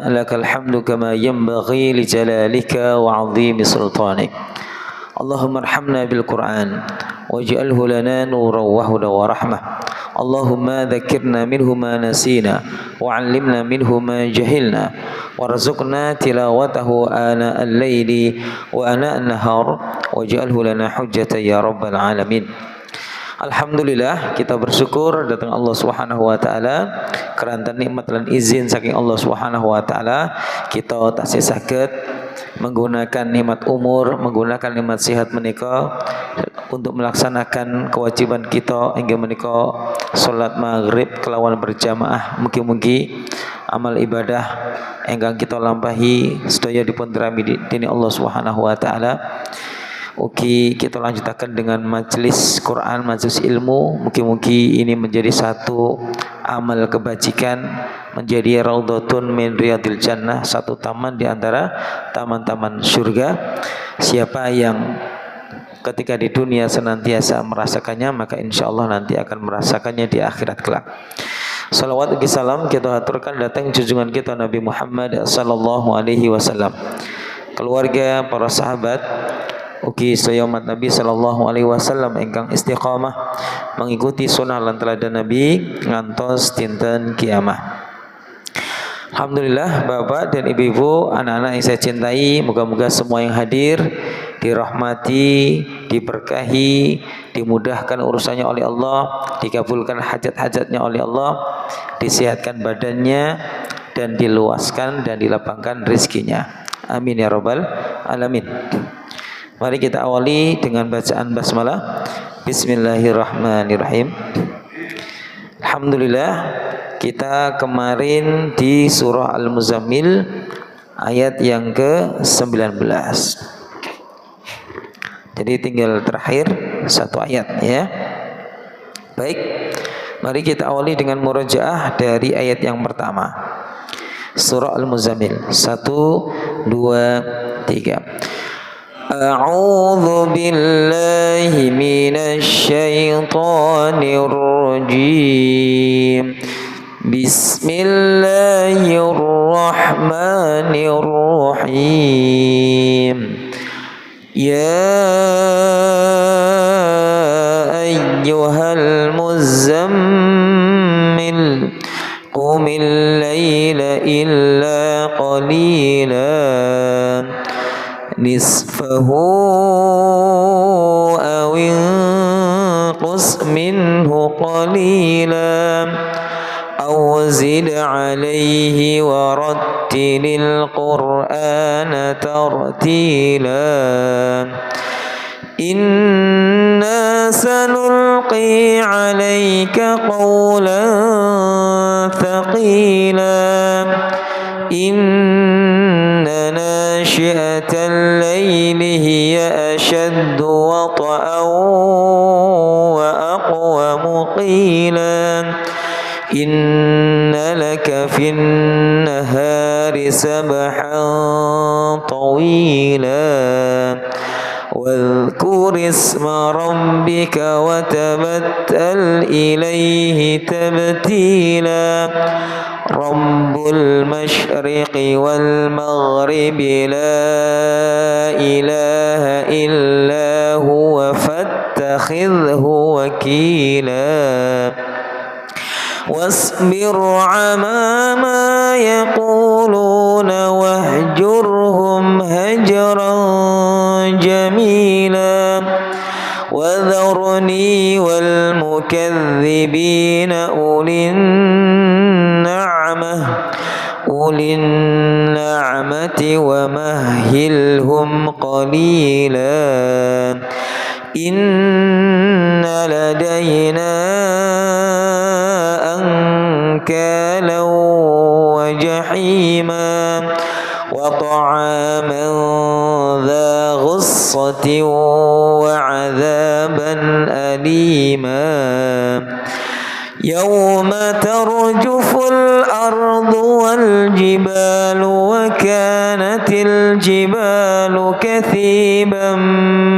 lakal hamdu kama yanbaghi li jalalika wa 'azimi sultanik. Allahumma arhamna bil Qur'an waj'alhu lana nuran wa hudan wa rahmah. Allahumma dhakkirna minhu ma nasina wa 'allimna minhu ma jahilna warzuqna tilawatahu ana al-laili wa ana an-nahar waj'alhu lana hujjatan ya rabbal alamin. Alhamdulillah, kita bersyukur datang Allah Subhanahu wa taala kerantan nikmat dan izin saking Allah Subhanahu wa taala kita tasih saged menggunakan nikmat umur, menggunakan nikmat sehat menika untuk melaksanakan kewajiban kita inggih menika salat maghrib kelawan berjamaah. Mugi-mugi amal ibadah ingkang kita lampahi sedaya dipun dirami dening Allah Subhanahu wa taala. Ugi kita lanjutakan dengan majelis Quran, majelis ilmu. Mugi-mugi ini menjadi satu amal kebajikan, menjadi raudhatun min riyadil jannah, satu taman di antara taman-taman surga. Siapa yang ketika di dunia senantiasa merasakannya, maka insya Allah nanti akan merasakannya di akhirat kelak. Salawat dan salam kita aturkan datang junjungan kita Nabi Muhammad sallallahu alaihi wasallam, keluarga, para sahabat, ugi sedaya umat Nabi sallallahu alaihi wasallam ingkang istiqamah mengikuti sunnah lan teladan Nabi ngantos dinten kiamah. Alhamdulillah, Bapak dan Ibu-ibu, anak-anak yang saya cintai, moga-moga semua yang hadir dirahmati, diberkahi, dimudahkan urusannya oleh Allah, dikabulkan hajat-hajatnya oleh Allah, disehatkan badannya dan diluaskan dan dilapangkan rezekinya. Amin ya rabbal alamin. Mari kita awali dengan bacaan basmalah. Bismillahirrahmanirrahim. Alhamdulillah, kita kemarin di surah Al-Muzammil ayat yang ke-19. Jadi tinggal terakhir satu ayat ya. Baik, mari kita awali dengan murojaah dari ayat yang pertama. Surah Al-Muzammil 1, 2, 3. A'udzu billahi minasy syaithanir rajim. Bismillahirrahmanirrahim. Ya ayyuhal muzammil qumil laila illa qalilan nisfahu aw inqus minhu qalilan aw zid alayhi wa rattilil qur'ana tartila. Inna sanulqi alayka qawlan thaqila. Inna nashi'atal layli hiya ashaddu wata'an wa aqwamu qila. Inna laka fin nahari sabhan tawila. Wadhkur isma rabbika wa tabattal ilayhi tabtila. Rabbul masyriqi wal maghribi la ilaha illa huwa fattakhidhu wakila. Wasbir ala ma yaquluna wahjurhum hajran jamila. Wadharni wal mukadzibina ulin na'mati wa mahhilhum qalila. Inna ladayna ankalan wa jahima wa ta'aman dha ghussatin wa 'adhaban alima. Yawma tarjuful ardu wal jibalu wa kanatil jibalu kathiban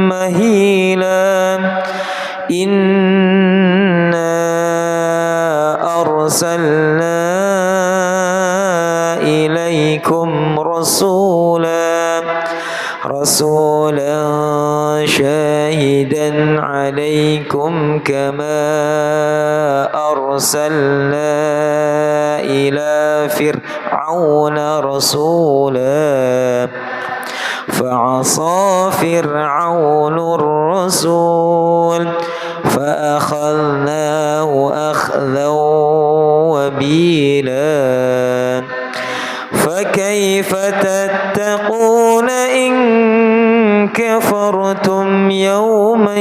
mahila. Inna arsalna إليكم رسولا شاهدا عليكم كما أرسلنا إلى فرعون رسولا فعصى فرعون الرسول فأخذناه أخذا وبيلا فكيف تتقون إن كفرتم يوما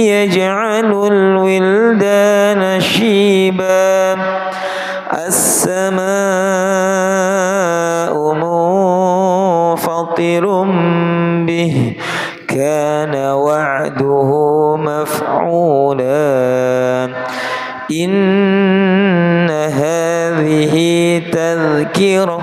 يجعل الولدان شيبا السماء منفطر به كان وعده مفعولا إن هذه تذكرة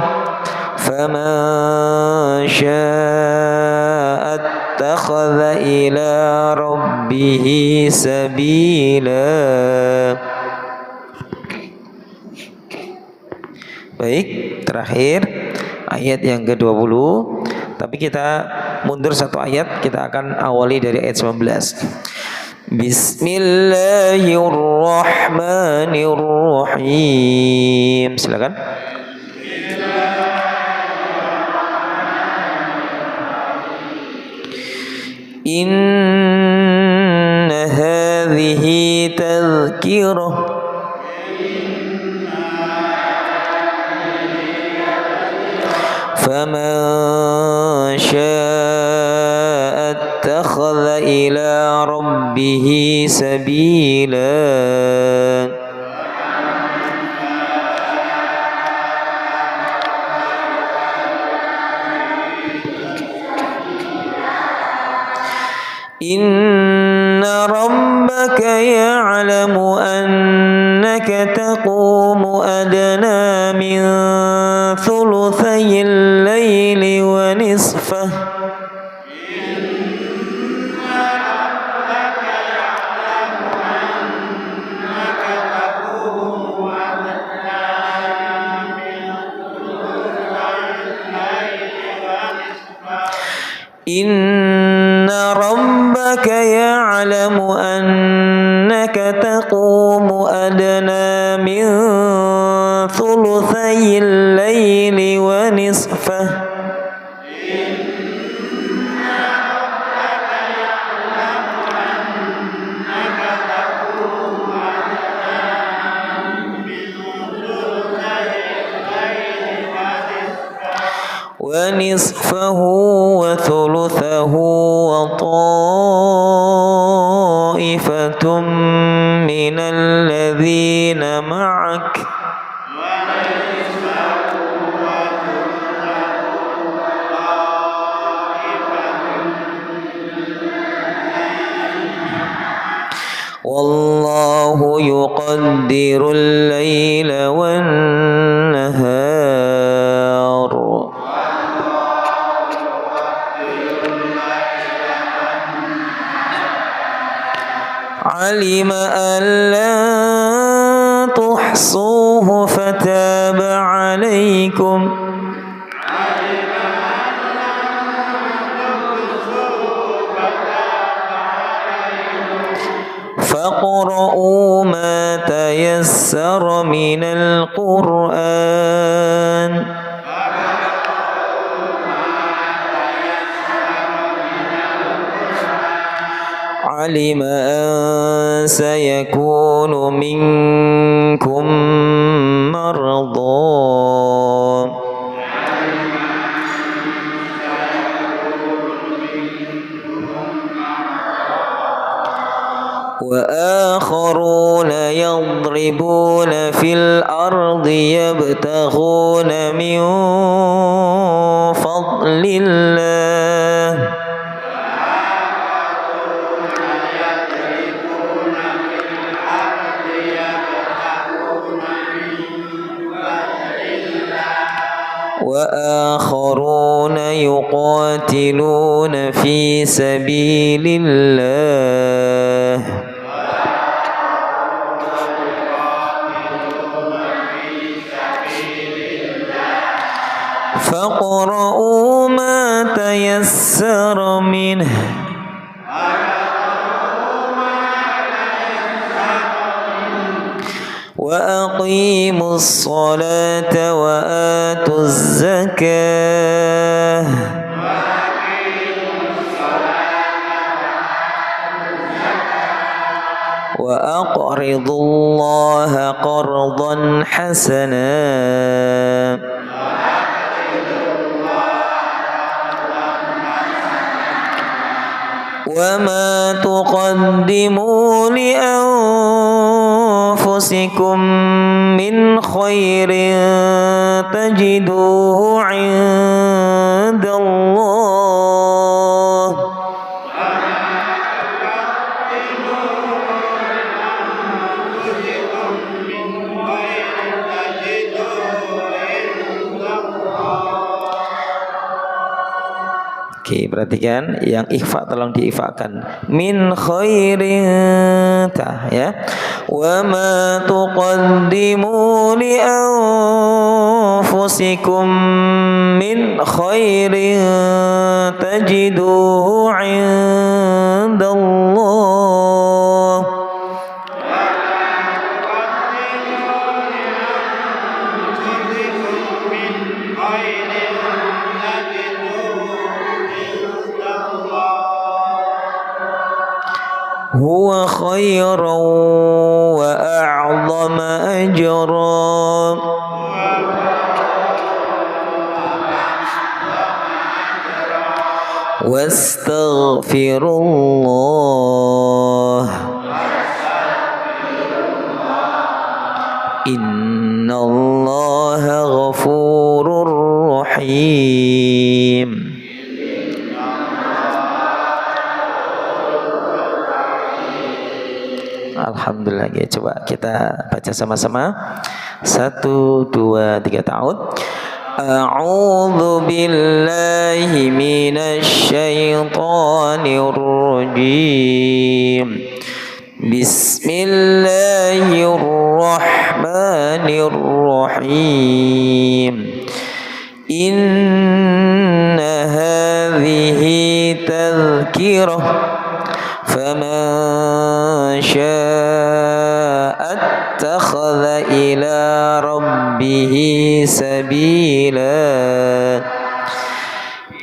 فمن شاء اتخذ إلى ربه سبيلا. Baik, terakhir ayat yang ke-20. Tapi kita mundur satu ayat, kita akan awali dari ayat 19. Bismillahirrahmanirrahim. Silakan. Inna hadhihi tadhkirah faman syaa'a ittakhadha ila rabbih sabila. Inna rabbaka ya'lamu annaka taqumu adna min thuluthayil layli wa nisfah Inna rabbaka ya'lamu annaka taqumu adna min thuluthayil layli wa nisfah ونصفه وثلثه وطائفة من الذين معك والله يقدر الليل والنهار علم أن لا تحصوه فتاب عليكم فاقرؤوا ما تيسر من القرآن علم أن سيكون منكم مرضى وآخرون يضربون في الأرض يبتغون من فضل الله وآخرون يقاتلون في سبيل الله فاقرؤوا ما تيسر منه وأقيموا الصلاة وآتوا الزكاة وأقرضوا الله قرضا حسنا وما تقدموا لأنفسكم من خير تجدوه عند الله Oke, perhatikan yang ikhfa tolong diikhfakan. Min khairin ya. Wa ma tuqaddimu li anfusikum min khairin tajiduhu 'indallah. Huwa khairan wa a'zama ajran wastaghfirullah innallaha ghafurur rahim. Alhamdulillah ya. Coba kita baca sama-sama. 1, 2, 3 ta'awud. A'udzu billahi minasy syaithanir rajim. Bismillahirrahmanirrahim. Inna hadhihi tadhkirah faman syaa'a attakhadha ila rabbih sabila.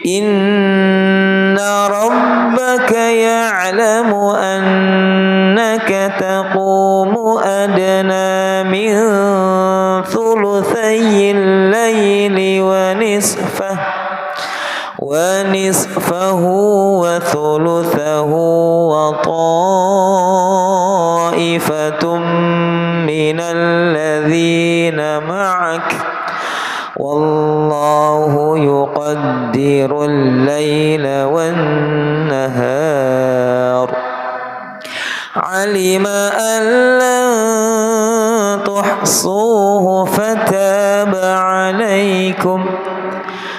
Inna rabbaka ya'lamu annaka taqumu adna min thuluthayil layli wa nisfahu wa thuluthahu wa ta'ifatum minal ladzina ma'ak wallahu yuqaddirul layla wan nahar. Alima an lan tuhsuhu fataba alaikum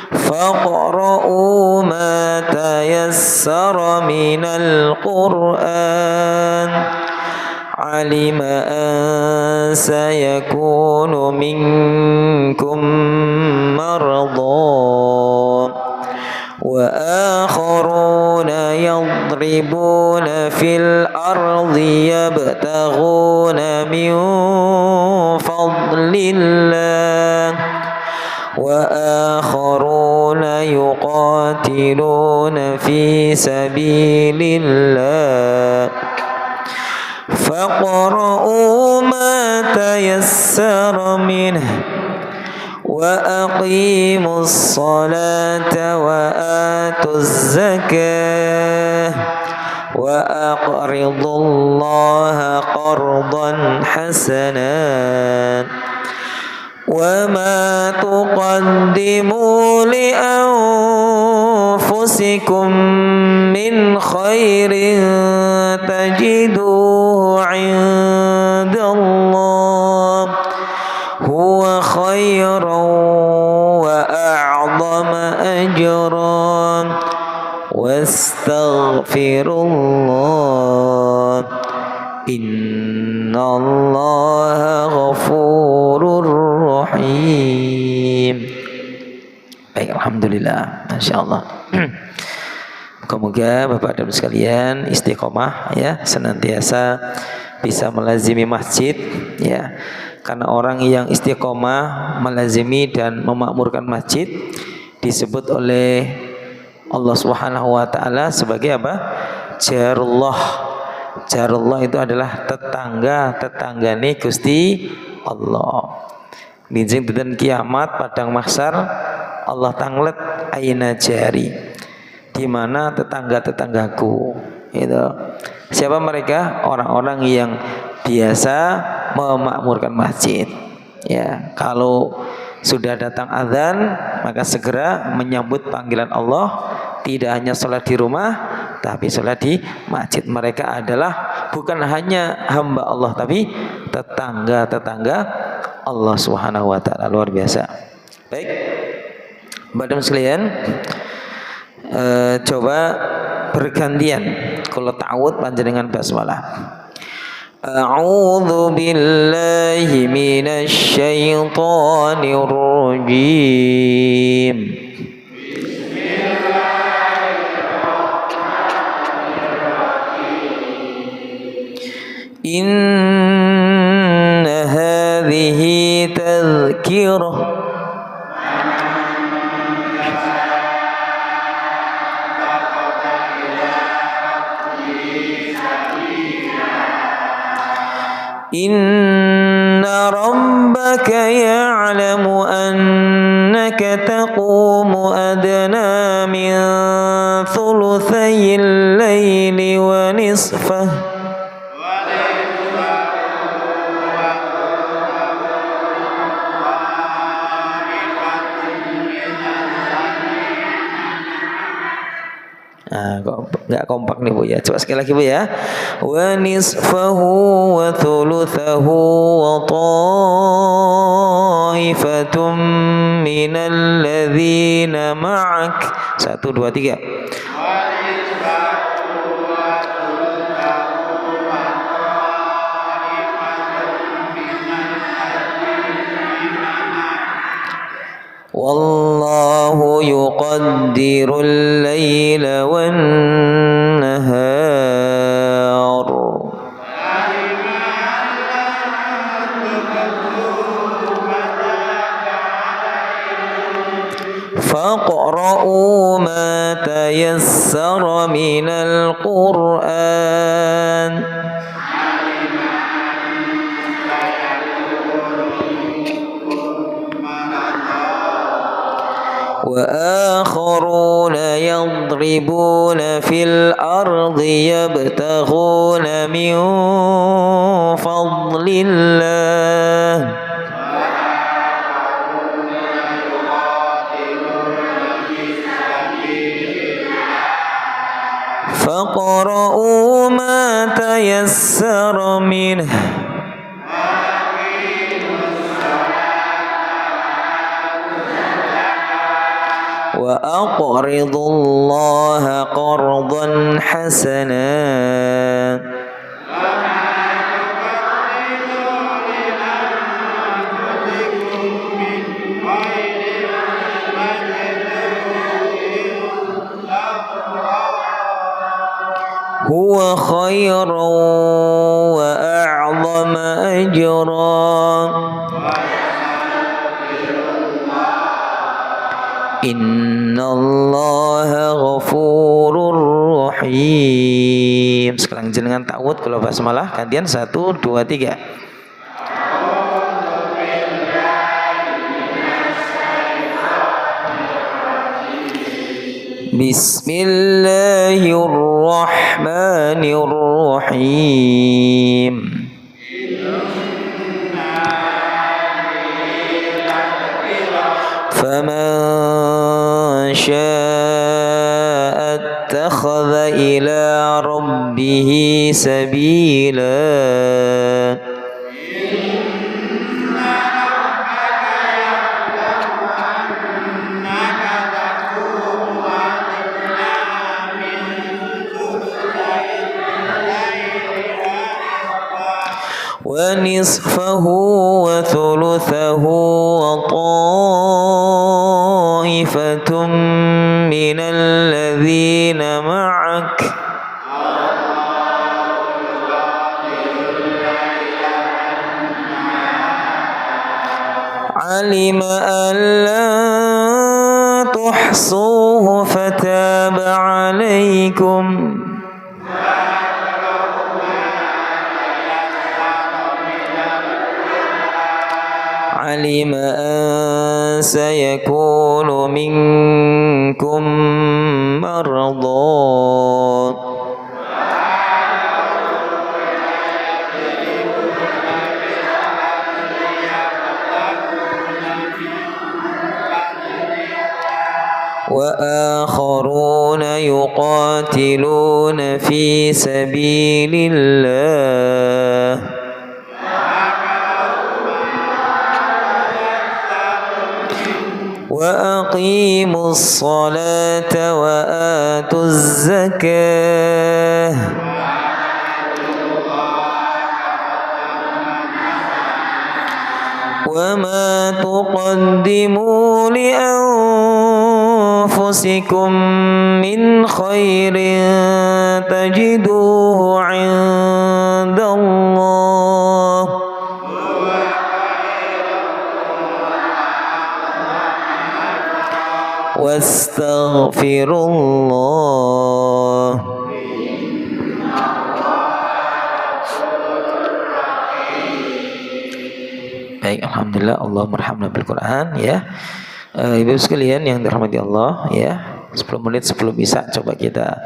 faqra'u ma tayassara minal Qur'an. Alima an sayakunu minkum marada wa akharuna yadribuna fil ardi yabtaghuna min fadlillah wa akharuna yuqatiluna fi sabilillah faqra'u ma tayassara minhu wa aqimus salata wa atuz zakah wa aqridullaha qardan hasanan wa ma tuqaddimu li anfusikum min khairin tajiduhu 'indallah huwa khairan wa a'zama ajran wastaghfirullah innallaha ghafurur rahim. Baik, alhamdulillah, masya Allah. Semoga Bapak dan sekalian istiqomah ya, senantiasa bisa melazimi masjid ya. Karena orang yang istiqomah melazimi dan memakmurkan masjid disebut oleh Allah Subhanahu wa taala sebagai apa? Jarullah. Jarullah itu adalah tetanggane Gusti Allah. Bijing dinten kiamat padang mahsyar Allah tanglet aina jari, di mana tetangga-tetanggaku itu. Siapa mereka? Orang-orang yang biasa memakmurkan masjid ya. Kalau sudah datang azan maka segera menyambut panggilan Allah, tidak hanya sholat di rumah tapi sholat di masjid. Mereka adalah bukan hanya hamba Allah tapi tetangga-tetangga Allah Subhanahu wa taala. Luar biasa. Baik, Bapak sekalian, coba bergantian kalau ta'awud panjenengan basmalah. A'udzu billahi minasy syaithanir rajim. Inna hadhihi tadhkirah Inna rabbaka ya'lamu annaka taqumu adna min thuluthayil layli wa nisfah kok nggak kompak nih Bu ya. Coba sekali lagi Bu ya. Wa nisfahu wa thuluthahu wa ta'ifatum minal ladzina ma'ak. 1 2 3. Wallahu yuqaddirul laila wan nahar. Faqra'u ma tayassara minal Qur'an. وآخرون يضربون في الأرض يبتغون من فضل الله فاقرؤوا ما تيسر منه وأقرضوا الله قرضا حسنا هو خير وأعظم أجرا Innallaha ghafurur rahim. Sekarang jenengan ta'awud kalau basmalah gantian 1 2 3. Bismillahirrahmanirrahim. فمن شاء اتخذ إلى ربه سبيلا ونصفه وثلثه وطائفة طائفة من الذين معك علم أن لا تحصوه فتاب عليكم علم أن سيكون منكم مرضى وآخرون يقاتلون في سبيل الله وأقيموا الصلاة وآتوا الزكاة وما تقدموا لأنفسكم من خير تجدوه عند الله واستغفروا الله Baik, alhamdulillah. Allahumma arhamna bil Quran ya. Ibu sekalian yang dirahmati Allah ya. 10 menit sebelum Isya coba kita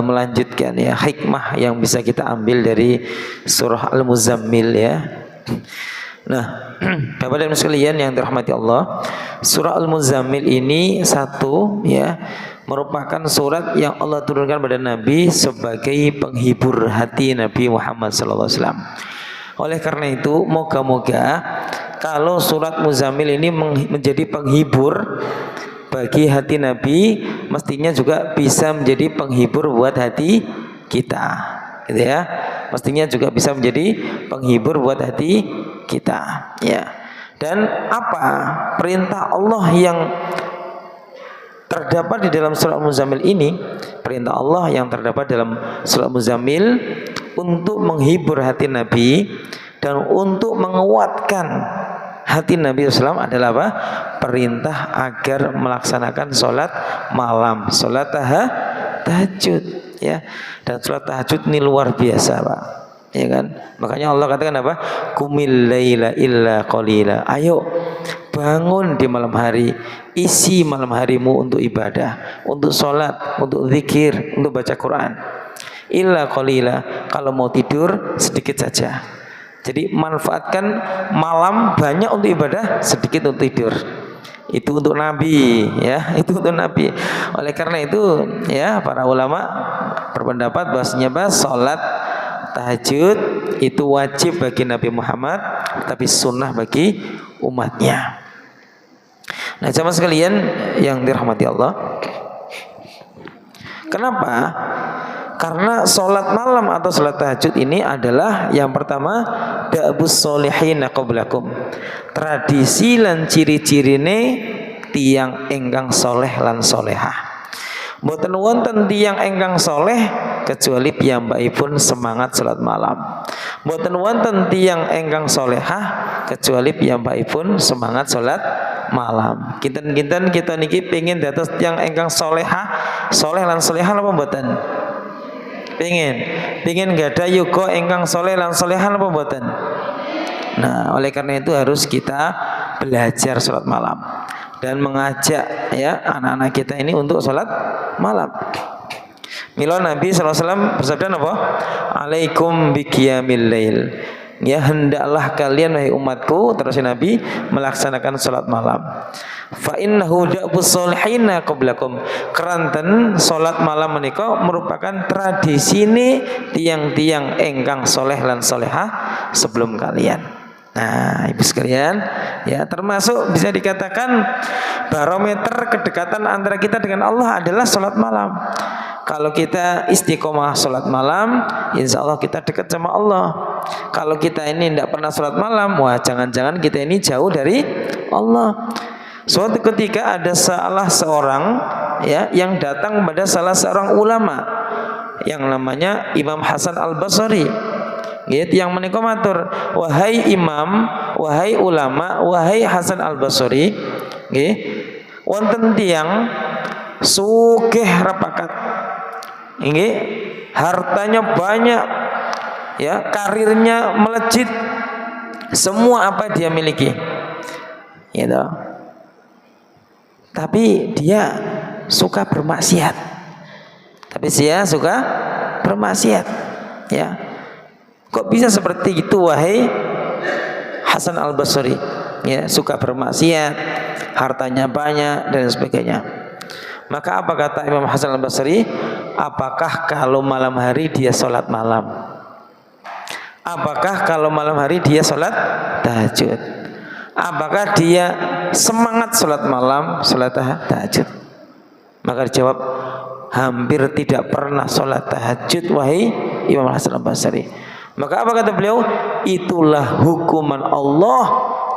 melanjutkan ya hikmah yang bisa kita ambil dari surah Al-Muzammil ya. Nah, Bapak dan Ibu sekalian yang dirahmati Allah, surah Al-Muzammil ini satu ya merupakan surat yang Allah turunkan pada Nabi sebagai penghibur hati Nabi Muhammad sallallahu alaihi wasallam. Oleh karena itu, moga-moga kalau surat Muzammil ini menjadi penghibur bagi hati Nabi, mestinya juga bisa menjadi penghibur buat hati kita, gitu ya. Mestinya juga bisa menjadi penghibur buat hati kita, ya. Dan apa perintah Allah yang terdapat di dalam surat Muzammil ini? Perintah Allah yang terdapat dalam surat Muzammil untuk menghibur hati Nabi dan untuk menguatkan hati Nabi SAW adalah apa? Perintah agar melaksanakan sholat malam, sholat tahajud, ya. Dan sholat tahajud ini luar biasa, Pak, ya kan? Makanya Allah katakan apa? Qumil laila illa qalila. Ayo bangun di malam hari, isi malam harimu untuk ibadah, untuk sholat, untuk zikir, untuk baca Quran. Illa qalila, kalau mau tidur sedikit saja. Jadi manfaatkan malam banyak untuk ibadah, sedikit untuk tidur. Itu untuk Nabi ya, itu untuk Nabi. Oleh karena itu ya para ulama berpendapat bahwasanya salat tahajud itu wajib bagi Nabi Muhammad, tapi sunnah bagi umatnya. Nah, jamaah sekalian yang dirahmati Allah, kenapa? Karena sholat malam atau sholat tahajud ini adalah yang pertama da'bus solihina qablakum, tradisi lan ciri-cirine tiang engkang soleh lan solehah. Mboten wonten tiang engkang soleh kecuali piyambakipun semangat sholat malam. Mboten wonten tiang engkang solehah kecuali piyambakipun semangat sholat malam. Kinten-kinten kita niki pengen dados tiang engkang solehah, soleh lan solehah apa mboten? Pengen gak ada yugo engkang soleh lan solehan apa mboten? Nah, oleh karena itu harus kita belajar sholat malam dan mengajak ya anak-anak kita ini untuk sholat malam. Mila Nabi SAW bersabda apa? Alaikum biqiyamil lail. Ya, hendaklah kalian wahai umatku, terus Nabi, melaksanakan sholat malam. Fa innahu da'bus solihina qablakum. Keranten sholat malam menika merupakan tradisi ini tiang-tiang engkang soleh lan solehah sebelum kalian. Nah, ibu sekalian, ya termasuk bisa dikatakan barometer kedekatan antara kita dengan Allah adalah sholat malam. Kalau kita istiqomah sholat malam, insya Allah kita dekat sama Allah. Kalau kita ini tidak pernah sholat malam, wah jangan-jangan kita ini jauh dari Allah. Suatu ketika ada salah seorang ya yang datang kepada salah seorang ulama yang namanya Imam Hasan Al-Basri, gitu, yang menika matur, wahai imam, wahai ulama, wahai Hasan Al-Basri, nggih, wonten tiyang sugih rapakat, nggih, hartanya banyak, ya, karirnya melejit, semua apa dia miliki, gitu. Tapi dia suka bermaksiat. Ya. Kok bisa seperti itu wahai Hasan Al-Basri? Ya, suka bermaksiat, hartanya banyak dan sebagainya. Maka apa kata Imam Hasan Al-Basri? Apakah kalau malam hari dia sholat malam? Apakah kalau malam hari dia sholat tahajud? Apakah dia semangat sholat malam, sholat tahajud? Maka dijawab, hampir tidak pernah sholat tahajud wahai Imam Hasan Al-Basri. Maka apa kata beliau? Itulah hukuman Allah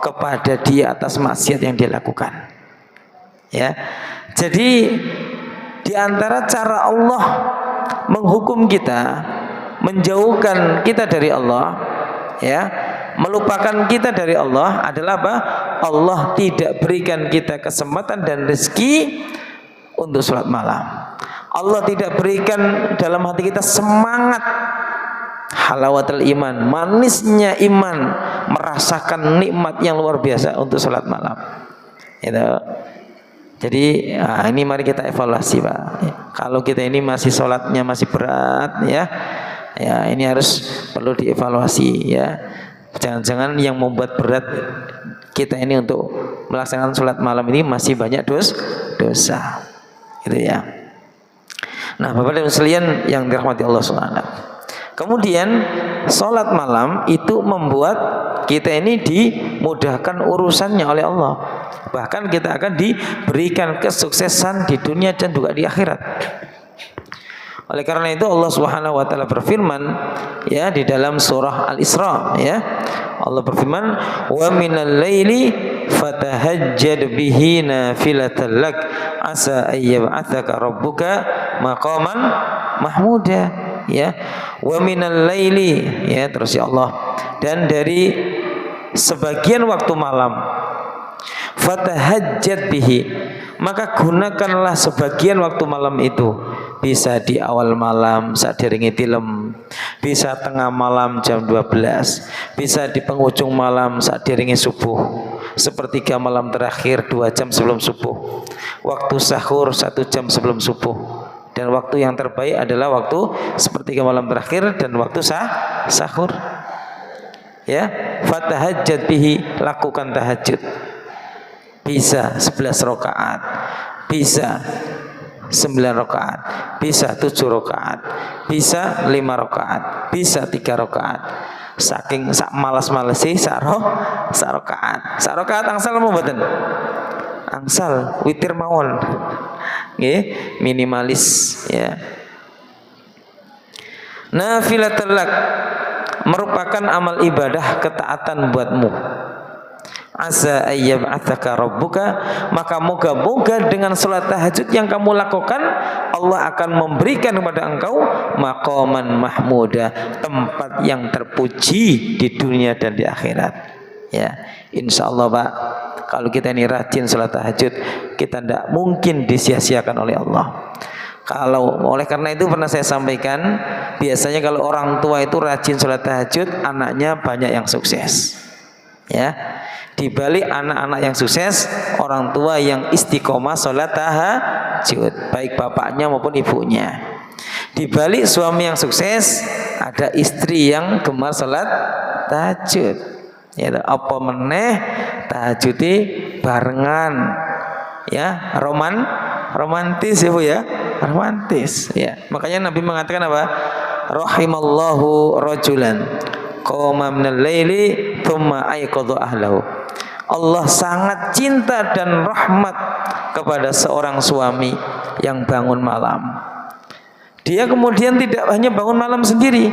kepada dia atas maksiat yang dia lakukan. Ya, jadi di antara cara Allah menghukum kita, menjauhkan kita dari Allah, ya, melupakan kita dari Allah adalah apa? Allah tidak berikan kita kesempatan dan rezeki untuk sholat malam. Allah tidak berikan dalam hati kita semangat halawatul iman, manisnya iman, merasakan nikmat yang luar biasa untuk sholat malam. Gitu. Jadi ini mari kita evaluasi, Pak. Kalau kita ini masih sholatnya masih berat, ya ini harus perlu dievaluasi, ya. Jangan-jangan yang membuat berat kita ini untuk melaksanakan sholat malam ini masih banyak dosa, gitu ya. Nah, Bapak dan Ibu sekalian yang dirahmati Allah Subhanahu. Kemudian sholat malam itu membuat kita ini dimudahkan urusannya oleh Allah. Bahkan kita akan diberikan kesuksesan di dunia dan juga di akhirat. Oleh karena itu Allah Subhanahu wa taala berfirman, ya, di dalam surah Al-Isra, ya. Allah berfirman, "Wa minal laili fatahajjad bihi nafilatan lak asa ayyab'atsaka rabbuka maqaman mahmuda." Ya. Wa minal laili, ya, terus ya Allah, dan dari sebagian waktu malam, fatahajjad bihi, maka gunakanlah sebagian waktu malam itu. Bisa di awal malam saat diringi tilem, bisa tengah malam jam 12, bisa di penghujung malam saat diringi subuh, sepertiga malam terakhir 2 jam sebelum subuh, waktu sahur 1 jam sebelum subuh, dan waktu yang terbaik adalah waktu sepertiga malam terakhir dan waktu sahur. Ya, fatahajjad bihi, lakukan tahajud. Bisa 11 rakaat, bisa 9 rakaat, bisa 7 rakaat, bisa 5 rakaat, bisa 3 rakaat. Saking sak malas-malesi sak rakaat. Sak rakaat angsal mboten. Angsal witir mawon. Nggih, minimalis, ya. Nafilatul lak merupakan amal ibadah ketaatan buatmu. Asa ayyab'atsaka rabbuka, maka moga-moga dengan salat tahajud yang kamu lakukan Allah akan memberikan kepada engkau maqaman mahmuda, tempat yang terpuji di dunia dan di akhirat. Ya, insyaallah, Pak, kalau kita ini rajin salat tahajud, kita tidak mungkin disia-siakan oleh Allah. Oleh karena itu pernah saya sampaikan, biasanya kalau orang tua itu rajin salat tahajud, anaknya banyak yang sukses. Ya. Di balik anak-anak yang sukses, orang tua yang istiqomah sholat tahajud, baik bapaknya maupun ibunya. Di balik suami yang sukses, ada istri yang gemar sholat tahajud. Ya, apa meneh tahajudi barengan, ya, romantis ya Bu, ya, romantis. Ya, makanya Nabi mengatakan apa? Rahimallahu rajulan qama minal laili thumma ayqadha ahlahu. Allah sangat cinta dan rahmat kepada seorang suami yang bangun malam. Dia kemudian tidak hanya bangun malam sendiri,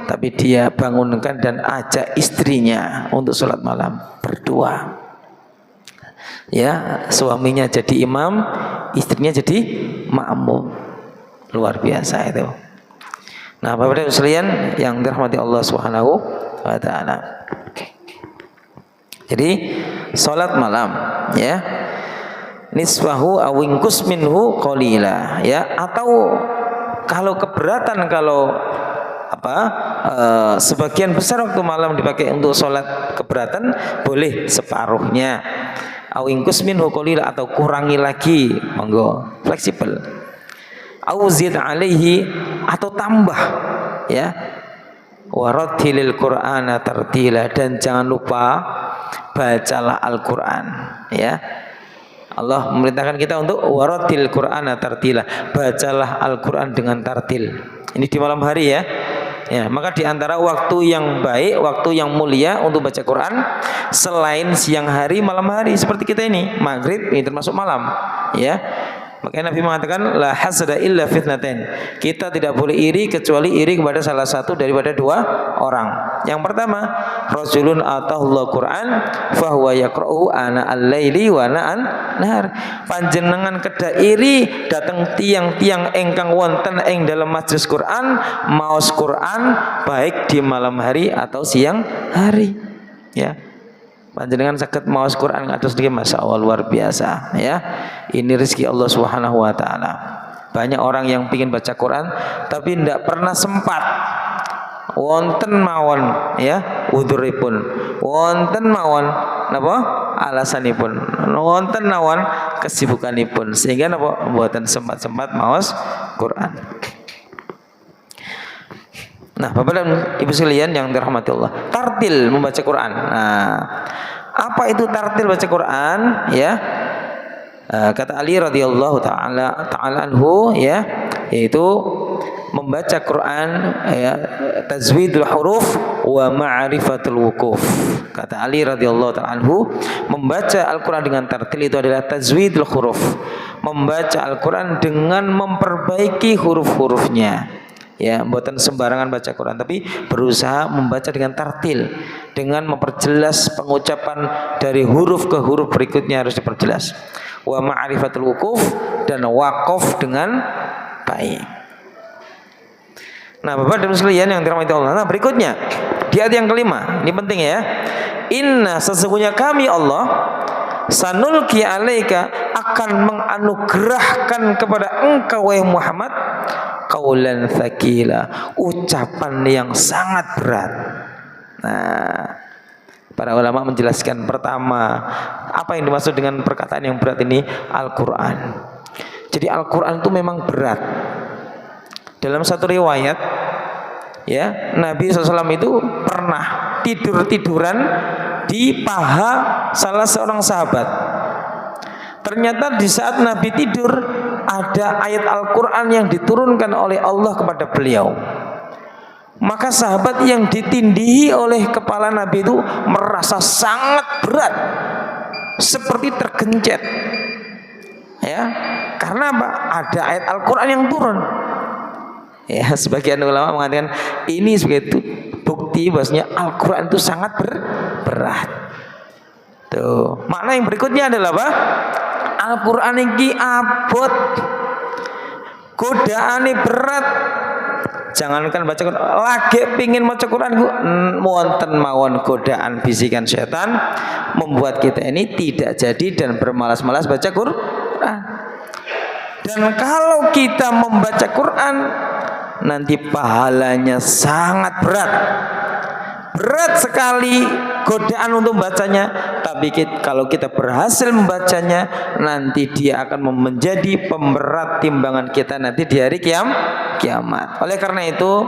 tapi dia bangunkan dan ajak istrinya untuk sholat malam berdua. Ya, suaminya jadi imam, istrinya jadi makmum. Luar biasa itu. Nah, Bapak Ibu sekalian yang dirahmati Allah Subhanahu wa taala. Jadi salat malam ya, nisfahu awingkus minhu qalila ya, atau kalau keberatan, kalau sebagian besar waktu malam dipakai untuk sholat keberatan, boleh separuhnya. Awingkus minhu qalila, atau kurangi lagi, monggo, fleksibel. Auzid alaihi, atau tambah ya. Warattilil Qur'ana tartila, dan jangan lupa bacalah Al-Qur'an ya. Allah memerintahkan kita untuk warattil Qur'ana tartila, bacalah Al-Qur'an dengan tartil. Ini di malam hari ya. Ya, maka di antara waktu yang baik, waktu yang mulia untuk baca Quran selain siang hari, malam hari seperti kita ini, maghrib ini termasuk malam, ya. Makanya Nabi mengatakan la hasada illa fitnatain. Kita tidak boleh iri kecuali iri kepada salah satu daripada dua orang. Yang pertama, rajulun atahullahu Quran fa huwa yaqra'uhu ana al-laili wa ana an-nahar. Panjenengan kedah iri datang tiang-tiang engkang wonten ing dalam majelis Quran, maos Quran baik di malam hari atau siang hari. Ya. Panjenengan sakit maos Quran ngados niki masyaallah luar biasa ya. Ini rezeki Allah Subhanahu wa taala. Banyak orang yang ingin baca Quran tapi tidak pernah sempat. Wonten mawon ya udhuripun. Wonten mawon napa alasanipun. Wonten mawon kesibukanipun sehingga napa mboten sempat-sempat maos Quran. Nah, Bapak dan Ibu sekalian yang dirahmati Allah, tartil membaca Quran. Nah, apa itu tartil baca Quran? Ya, kata Ali radhiyallahu taala anhu, ya, yaitu membaca Quran ya, tajwidul huruf wa ma'rifatul wukuf. Kata Ali radhiyallahu taala anhu, membaca Al-Quran dengan tartil itu adalah tajwidul huruf, membaca Al-Quran dengan memperbaiki huruf-hurufnya. Ya, buatan sembarangan baca Quran, tapi berusaha membaca dengan tartil, dengan memperjelas pengucapan dari huruf ke huruf berikutnya harus diperjelas. Wa ma'rifatul wukuf, dan waqaf dengan baik. Nah, Bapak dan sekalian yang dirahmati Allah. Nah, berikutnya di ayat yang kelima, ini penting ya. Inna, sesungguhnya kami Allah, sanulki alaika, akan menganugerahkan kepada engkau wahai Muhammad qaulan tsaqila, ucapan yang sangat berat. Nah, para ulama menjelaskan pertama, apa yang dimaksud dengan perkataan yang berat ini? Al-Quran. Jadi Al-Quran itu memang berat. Dalam satu riwayat ya, Nabi SAW itu pernah tidur-tiduran di paha salah seorang sahabat. Ternyata di saat Nabi tidur ada ayat Al-Quran yang diturunkan oleh Allah kepada beliau. Maka sahabat yang ditindihi oleh kepala Nabi itu merasa sangat berat, seperti tergencet. Ya, karena apa? Ada ayat Al-Quran yang turun. Ya, sebagian ulama mengatakan ini sebagai bukti bahwasanya Al-Quran itu sangat berat. Tuh, makna yang berikutnya adalah apa? Al-Quran ini abot, godaane berat. Jangankan baca Quran, lagi pingin maca Quran wonten mawon godaan bisikan setan membuat kita ini tidak jadi dan bermalas-malas baca Quran. Dan kalau kita membaca Quran nanti pahalanya sangat berat. Berat sekali godaan untuk membacanya, tapi kalau kita berhasil membacanya, nanti dia akan menjadi pemberat timbangan kita nanti di hari kiamat. Oleh karena itu,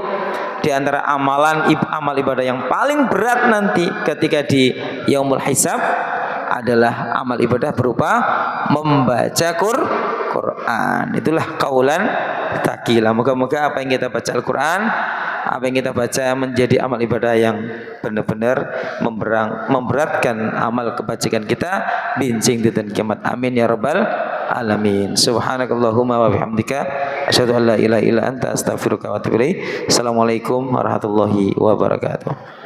di antara amal ibadah yang paling berat nanti ketika di yaumul hisab adalah amal ibadah berupa membaca Quran. Itulah qaulan tsaqila. Moga-moga apa yang kita baca Al-Quran, apa yang kita baca menjadi amal ibadah yang benar-benar memberatkan amal kebajikan kita bincing di kiamat. Amin ya rabbal alamin. Subhanakallahumma wa bihamdika asyhadu an la ilaha illa anta astaghfiruka wa atubu ilaik. Assalamualaikum warahmatullahi wabarakatuh.